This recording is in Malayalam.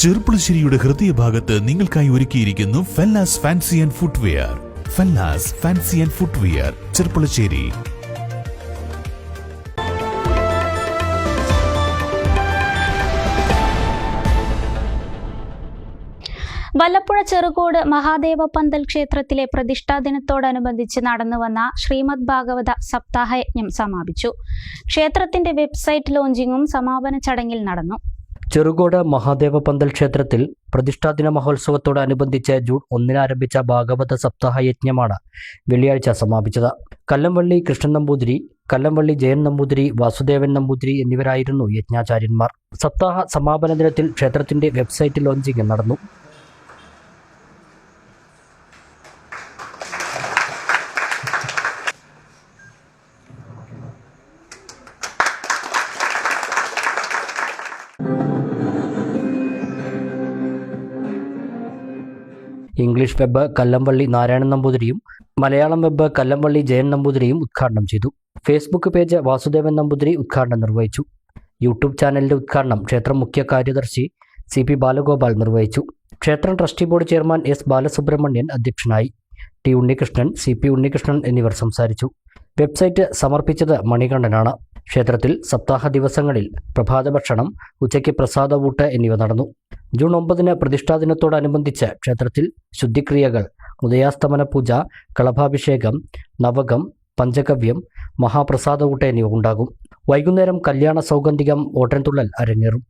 ചെറുപ്പുളശ്ശേരിയുടെ ഹൃദയഭാഗത്ത് നിങ്ങൾക്കായി ഒരുക്കിയിരിക്കുന്നു Fellas fancy and footwear. Fellas fancy and footwear, Cherpulassery. Vallapuzha Cherukode Mahadeva Panthal ക്ഷേത്രത്തിലെ പ്രതിഷ്ഠാ ദിനത്തോടനുബന്ധിച്ച് നടന്നുവന്ന ശ്രീമദ് ഭാഗവത സപ്താഹയജ്ഞം സമാപിച്ചു. ക്ഷേത്രത്തിന്റെ വെബ്സൈറ്റ് ലോഞ്ചിങ്ങും സമാപന ചടങ്ങിൽ നടന്നു. ചെറുകോട് മഹാദേവ പന്തൽ ക്ഷേത്രത്തിൽ പ്രതിഷ്ഠാദിന മഹോത്സവത്തോടനുബന്ധിച്ച് ജൂൺ 1 ആരംഭിച്ച ഭാഗവത സപ്താഹയജ്ഞമാണ് വെള്ളിയാഴ്ച സമാപിച്ചത്. കല്ലംവള്ളി കൃഷ്ണൻ നമ്പൂതിരി, കല്ലംവള്ളി ജയൻ നമ്പൂതിരി, വാസുദേവൻ നമ്പൂതിരി എന്നിവരായിരുന്നു യജ്ഞാചാര്യന്മാർ. സപ്താഹ സമാപന ദിനത്തിൽ ക്ഷേത്രത്തിന്റെ വെബ്സൈറ്റ് ലോഞ്ചിങ് നടന്നു. ഇംഗ്ലീഷ് വെബ് കല്ലംവള്ളി നാരായണൻ നമ്പൂതിരിയും മലയാളം വെബ് കല്ലംവള്ളി ജയൻ നമ്പൂതിരിയും ഉദ്ഘാടനം ചെയ്തു. ഫേസ്ബുക്ക് പേജ് വാസുദേവൻ നമ്പൂതിരി ഉദ്ഘാടനം നിർവഹിച്ചു. യൂട്യൂബ് ചാനലിന്റെ ഉദ്ഘാടനം ക്ഷേത്രം മുഖ്യ കാര്യദർശി CP ബാലഗോപാൽ നിർവഹിച്ചു. ക്ഷേത്രം trustee board chairman S Balasubramanian അധ്യക്ഷനായി. T ഉണ്ണികൃഷ്ണൻ, CP ഉണ്ണികൃഷ്ണൻ എന്നിവർ സംസാരിച്ചു. വെബ്സൈറ്റ് സമർപ്പിച്ചത് മണികണ്ഠനാണ്. ക്ഷേത്രത്തിൽ സപ്താഹ ദിവസങ്ങളിൽ പ്രഭാത ഭക്ഷണം, ഉച്ചയ്ക്ക് പ്രസാദവൂട്ട് എന്നിവ നടന്നു. ജൂൺ 9 പ്രതിഷ്ഠാദിനത്തോടനുബന്ധിച്ച് ക്ഷേത്രത്തിൽ ശുദ്ധിക്രിയകൾ, ഉദയാസ്തമന പൂജ, കളഭാഭിഷേകം, നവകം, പഞ്ചഗവ്യം, മഹാപ്രസാദവൂട്ട് എന്നിവ ഉണ്ടാകും. വൈകുന്നേരം കല്യാണ സൗഗന്ധികം, ഓട്ടൻതുള്ളൽ അരങ്ങേറും.